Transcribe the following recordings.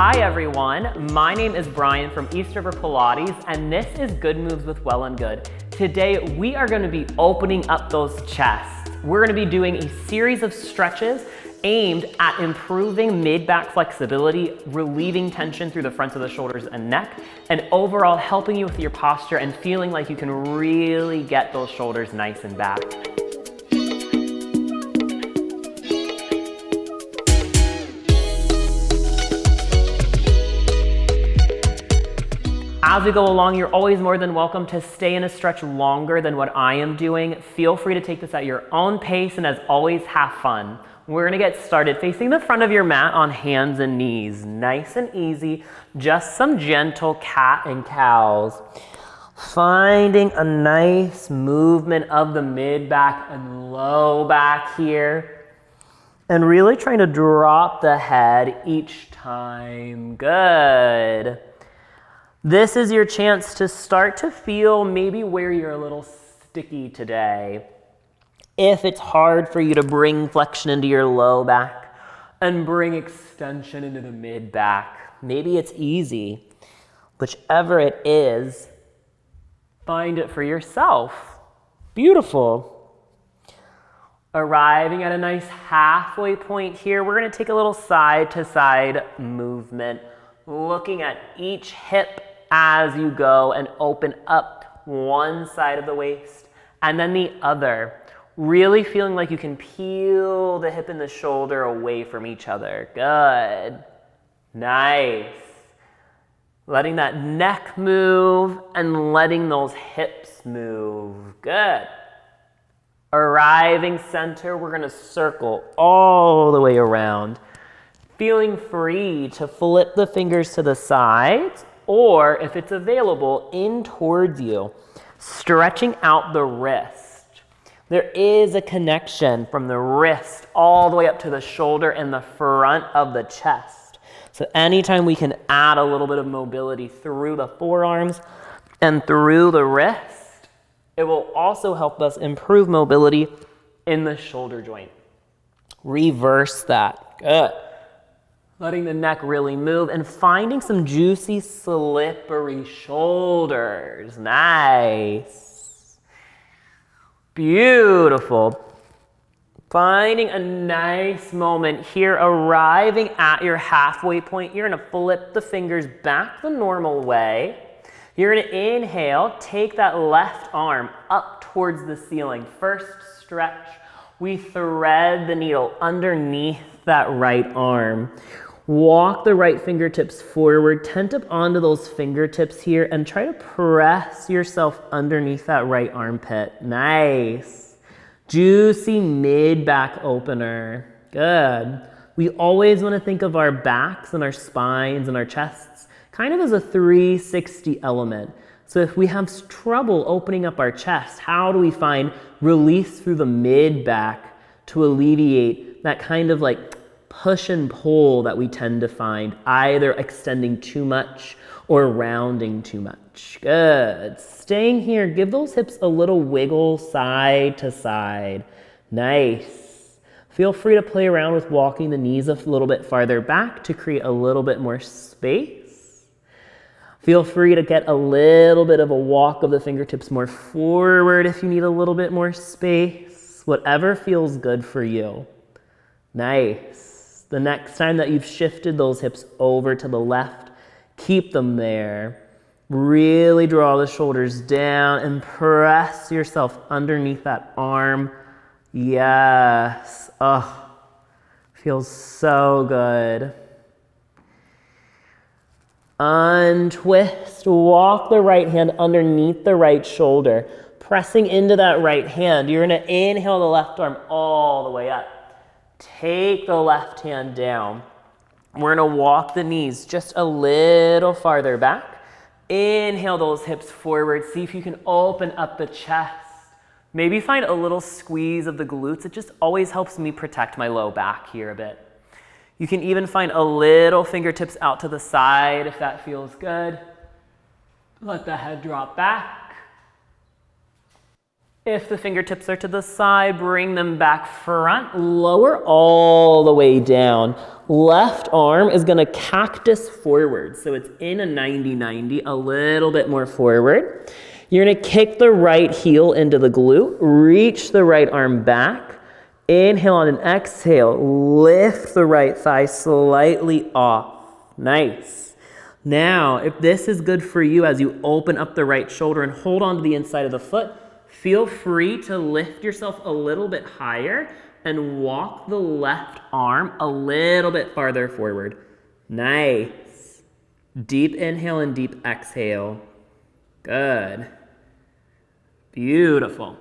Hi everyone, my name is Brian from East River Pilates, and this is Good Moves with Well+Good. Today we are going to be opening up those chests. We're going to be doing a series of stretches aimed at improving mid-back flexibility, relieving tension through the fronts of the shoulders and neck, and overall helping you with your posture and feeling like you can really get those shoulders nice and back. As we go along, you're always more than welcome to stay in a stretch longer than what I am doing. Feel free to take this at your own pace, and as always, have fun. We're gonna get started facing the front of your mat on hands and knees. Nice and easy, just some gentle cat and cows. Finding a nice movement of the mid-back and low back here. And really trying to drop the head each time. Good. This is your chance to start to feel maybe where you're a little sticky today. If it's hard for you to bring flexion into your low back and bring extension into the mid back, maybe it's easy. Whichever it is, find it for yourself. Beautiful. Arriving at a nice halfway point here, we're going to take a little side to side movement, looking at each hip as you go and open up one side of the waist and then the other. Really feeling like you can peel the hip and the shoulder away from each other. Good. Nice. Letting that neck move and letting those hips move. Good. Arriving center, we're going to circle all the way around. Feeling free to flip the fingers to the sides, or if it's available, in towards you. Stretching out the wrist. There is a connection from the wrist all the way up to the shoulder and the front of the chest. So anytime we can add a little bit of mobility through the forearms and through the wrist, it will also help us improve mobility in the shoulder joint. Reverse that. Good. Letting the neck really move and finding some juicy, slippery shoulders. Nice. Beautiful. Finding a nice moment here, arriving at your halfway point. You're gonna flip the fingers back the normal way. You're gonna inhale, take that left arm up towards the ceiling. First stretch, we thread the needle underneath that right arm. Walk the right fingertips forward, tent up onto those fingertips here and try to press yourself underneath that right armpit. Nice. Juicy mid-back opener. Good. We always want to think of our backs and our spines and our chests kind of as a 360 element. So if we have trouble opening up our chest, how do we find release through the mid-back to alleviate that kind of like push and pull that we tend to find, either extending too much or rounding too much. Good. Staying here, give those hips a little wiggle side to side. Nice. Feel free to play around with walking the knees a little bit farther back to create a little bit more space. Feel free to get a little bit of a walk of the fingertips more forward if you need a little bit more space. Whatever feels good for you. Nice. The next time that you've shifted those hips over to the left, keep them there. Really draw the shoulders down and press yourself underneath that arm. Yes. Oh, feels so good. Untwist. Walk the right hand underneath the right shoulder, pressing into that right hand. You're going to inhale the left arm all the way up. Take the left hand down. We're gonna walk the knees just a little farther back. Inhale those hips forward. See if you can open up the chest. Maybe find a little squeeze of the glutes. It just always helps me protect my low back here a bit. You can even find a little fingertips out to the side if that feels good. Let the head drop back. If the fingertips are to the side, bring them back front, lower all the way down. Left arm is gonna cactus forward, so it's in a 90-90, a little bit more forward. You're gonna kick the right heel into the glute, reach the right arm back, inhale on an exhale, lift the right thigh slightly off. Nice. Now, if this is good for you as you open up the right shoulder and hold on to the inside of the foot, feel free to lift yourself a little bit higher and walk the left arm a little bit farther forward. Nice. Deep inhale and deep exhale. Good. Beautiful.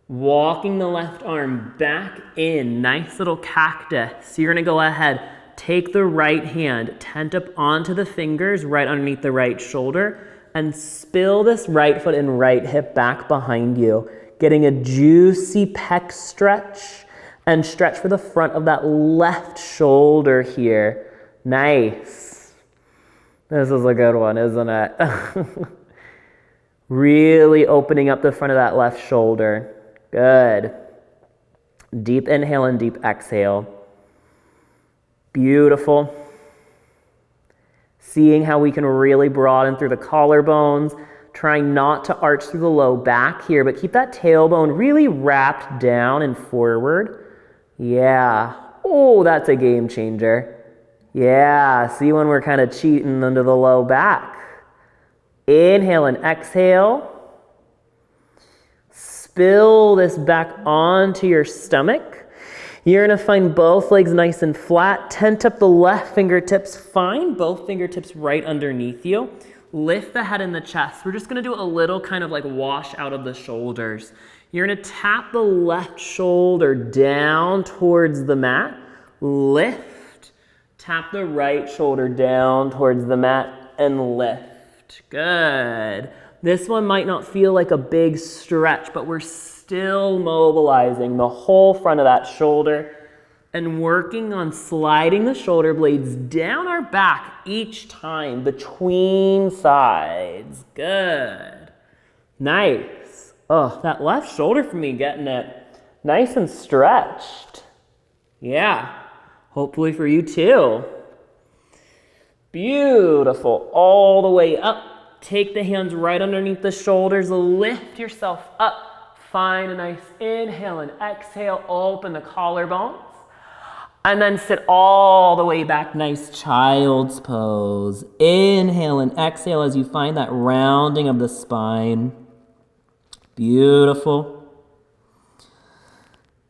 Walking the left arm back in, nice little cactus. So you're gonna go ahead, take the right hand, tent up onto the fingers right underneath the right shoulder, and spill this right foot and right hip back behind you, getting a juicy pec stretch and stretch for the front of that left shoulder here. Nice. This is a good one, isn't it? Really opening up the front of that left shoulder. Good. Deep inhale and deep exhale. Beautiful. Seeing how we can really broaden through the collarbones, trying not to arch through the low back here, but keep that tailbone really wrapped down and forward. Yeah. Oh, that's a game changer. Yeah, see when we're kind of cheating under the low back. Inhale and exhale. Spill this back onto your stomach. You're gonna find both legs nice and flat. Tent up the left fingertips. Find both fingertips right underneath you. Lift the head and the chest. We're just gonna do a little kind of like wash out of the shoulders. You're gonna tap the left shoulder down towards the mat. Lift. Tap the right shoulder down towards the mat and lift. Good. This one might not feel like a big stretch, but we're still mobilizing the whole front of that shoulder and working on sliding the shoulder blades down our back each time between sides. Good. Nice. Oh, that left shoulder for me getting it nice and stretched. Yeah. Hopefully for you too. Beautiful. All the way up. Take the hands right underneath the shoulders. Lift yourself up. Find a nice inhale and exhale. Open the collarbones. And then sit all the way back. Nice child's pose. Inhale and exhale as you find that rounding of the spine. Beautiful.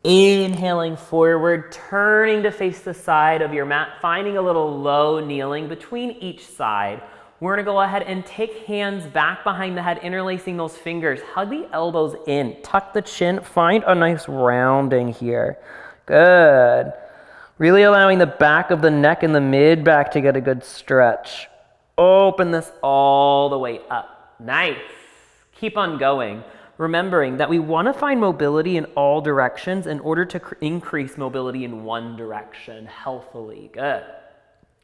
Inhaling forward, turning to face the side of your mat, finding a little low kneeling between each side. We're gonna go ahead and take hands back behind the head, interlacing those fingers. Hug the elbows in, tuck the chin, find a nice rounding here. Good. Really allowing the back of the neck and the mid-back to get a good stretch. Open this all the way up. Nice. Keep on going. Remembering that we want to find mobility in all directions in order to increase mobility in one direction healthily. Good.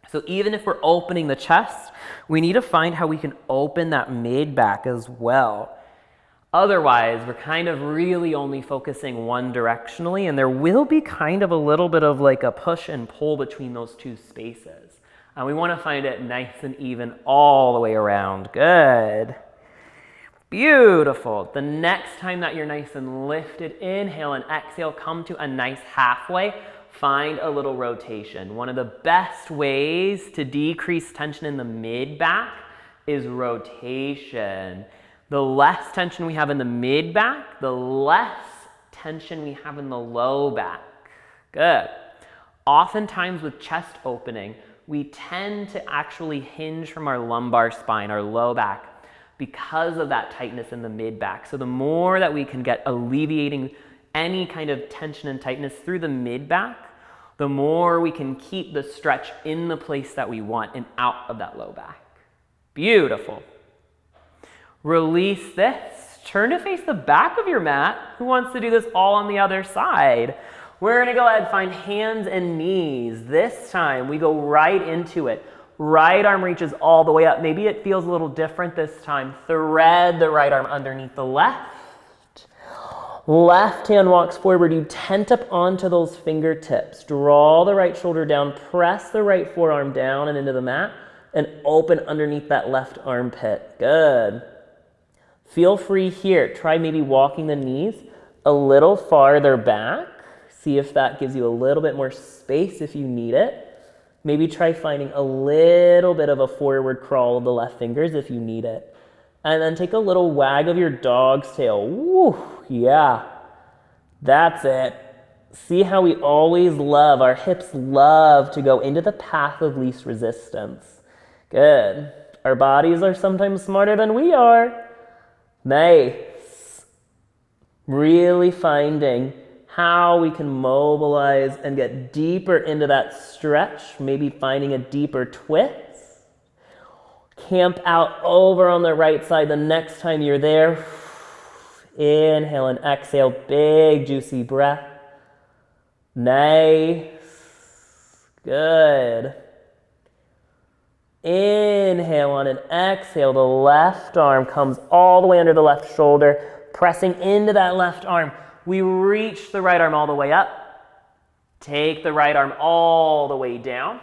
So even if we're opening the chest, we need to find how we can open that mid-back as well. Otherwise, we're kind of really only focusing one directionally, and there will be kind of a little bit of like a push and pull between those two spaces. And we want to find it nice and even all the way around. Good. Beautiful. The next time that you're nice and lifted, inhale and exhale, come to a nice halfway. Find a little rotation. One of the best ways to decrease tension in the mid-back is rotation. The less tension we have in the mid-back, the less tension we have in the low back. Good. Oftentimes with chest opening, we tend to actually hinge from our lumbar spine, our low back, because of that tightness in the mid-back. So the more that we can get alleviating any kind of tension and tightness through the mid-back, the more we can keep the stretch in the place that we want and out of that low back. Beautiful. Release this. Turn to face the back of your mat. Who wants to do this all on the other side? We're gonna go ahead and find hands and knees. This time we go right into it. Right arm reaches all the way up. Maybe it feels a little different this time. Thread the right arm underneath the left. Left hand walks forward. You tent up onto those fingertips. Draw the right shoulder down. Press the right forearm down and into the mat. And open underneath that left armpit. Good. Feel free here. Try maybe walking the knees a little farther back. See if that gives you a little bit more space if you need it. Maybe try finding a little bit of a forward crawl of the left fingers if you need it. And then take a little wag of your dog's tail. Woo, yeah. That's it. See how we always love, our hips love to go into the path of least resistance. Good. Our bodies are sometimes smarter than we are. Nice. Really finding how we can mobilize and get deeper into that stretch, maybe finding a deeper twist. Camp out over on the right side the next time you're there. Inhale and exhale, big juicy breath. Nice. Good. Inhale on and exhale, the left arm comes all the way under the left shoulder, pressing into that left arm. We reach the right arm all the way up. Take the right arm all the way down.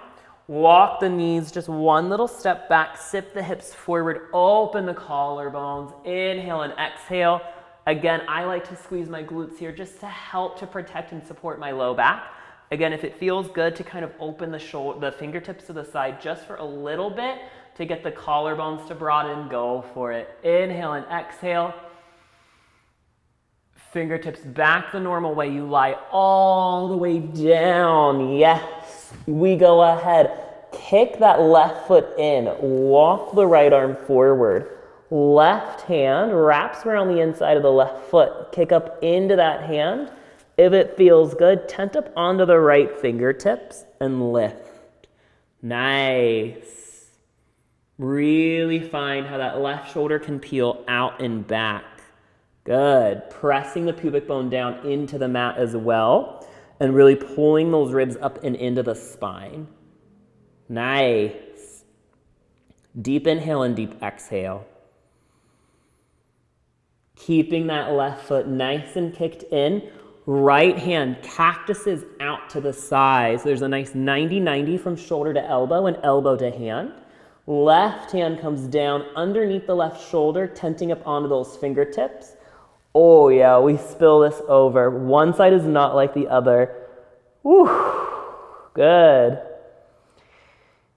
Walk the knees just one little step back. Sip the hips forward. Open the collarbones. Inhale and exhale. Again, I like to squeeze my glutes here just to help to protect and support my low back. Again, if it feels good to kind of open the fingertips to the side just for a little bit to get the collarbones to broaden, go for it. Inhale and exhale. Fingertips back the normal way. You lie all the way down. Yes. We go ahead. Kick that left foot in. Walk the right arm forward. Left hand wraps around the inside of the left foot. Kick up into that hand. If it feels good, tent up onto the right fingertips and lift. Nice. Really find how that left shoulder can peel out and back. Good. Pressing the pubic bone down into the mat as well and really pulling those ribs up and into the spine. Nice. Deep inhale and deep exhale. Keeping that left foot nice and kicked in. Right hand cactuses out to the side. So there's a nice 90-90 from shoulder to elbow and elbow to hand. Left hand comes down underneath the left shoulder, tenting up onto those fingertips. Oh yeah, we spill this over. One side is not like the other. Woo, good.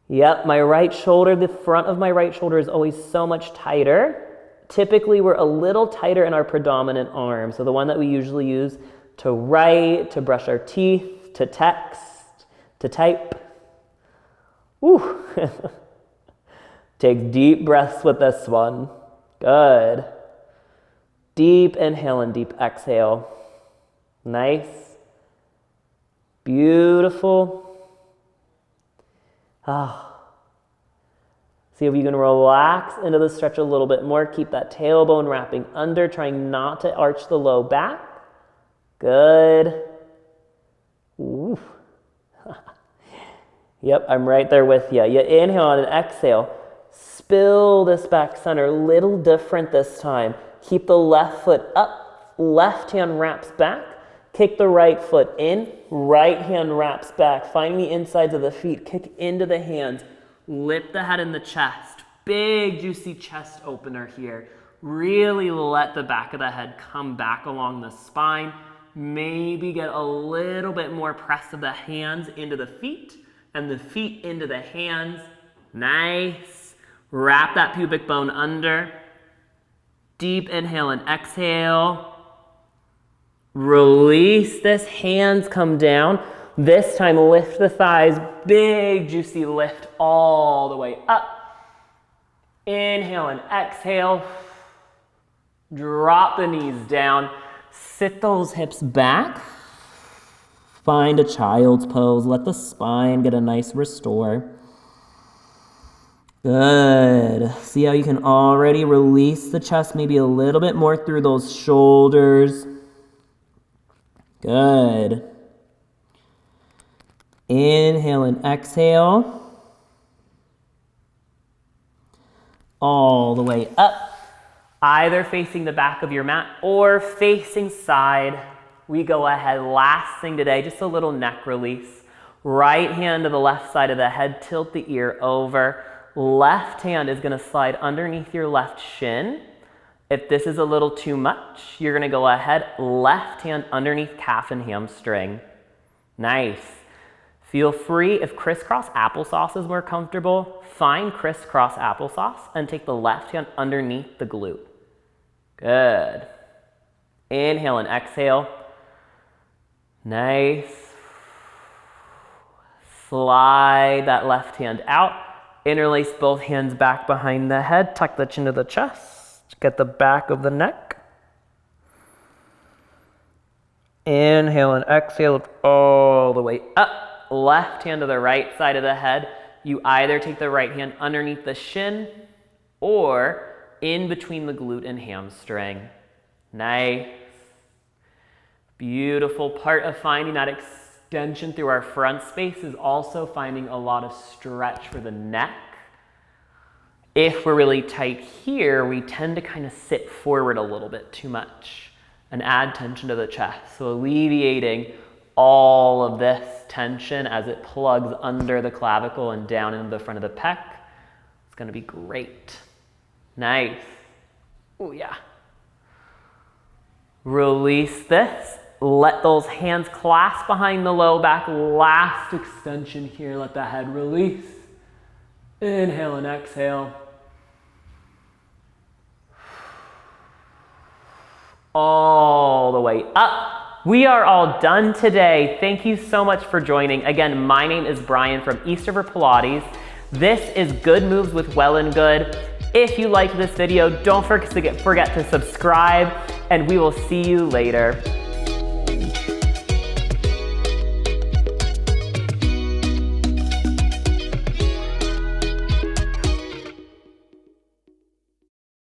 Yep, my right shoulder, the front of my right shoulder is always so much tighter. Typically, we're a little tighter in our predominant arm. So the one that we usually use to write, to brush our teeth, to text, to type. Woo. Take deep breaths with this one. Good. Deep inhale and deep exhale. Nice. Beautiful. See if you can relax into the stretch a little bit more. Keep that tailbone wrapping under, trying not to arch the low back. Good. Ooh. Yep, I'm right there with you. You inhale and exhale. Spill this back center. Little different this time. Keep the left foot up. Left hand wraps back. Kick the right foot in. Right hand wraps back. Finding the insides of the feet. Kick into the hands. Lift the head in the chest. Big juicy chest opener here. Really let the back of the head come back along the spine. Maybe get a little bit more press of the hands into the feet and the feet into the hands. Nice. Wrap that pubic bone under. Deep inhale and exhale. Release this. Hands come down. This time lift the thighs. Big juicy lift all the way up. Inhale and exhale. Drop the knees down. Sit those hips back. Find a child's pose. Let the spine get a nice restore. Good. See how you can already release the chest maybe a little bit more through those shoulders. Good. Inhale and exhale. All the way up. Either facing the back of your mat or facing side. We go ahead, last thing today, just a little neck release. Right hand to the left side of the head, tilt the ear over. Left hand is gonna slide underneath your left shin. If this is a little too much, you're gonna go ahead, left hand underneath calf and hamstring. Nice. Feel free, if crisscross applesauce is more comfortable, find crisscross applesauce and take the left hand underneath the glute. Good. Inhale and exhale. Nice. Slide that left hand out. Interlace both hands back behind the head. Tuck the chin to the chest. Get the back of the neck. Inhale and exhale, lift all the way up. Left hand to the right side of the head. You either take the right hand underneath the shin or in between the glute and hamstring. Nice. Beautiful. Part of finding that extension through our front space is also finding a lot of stretch for the neck. If we're really tight here, we tend to kind of sit forward a little bit too much and add tension to the chest. So alleviating all of this tension as it plugs under the clavicle and down into the front of the pec, it's gonna be great. Nice. Oh yeah. Release this. Let those hands clasp behind the low back. Last extension here. Let the head release. Inhale and exhale. All the way up. We are all done today. Thank you so much for joining. Again, my name is Brian from East River Pilates. This is Good Moves with Well+Good. If you liked this video, don't forget to subscribe, and we will see you later.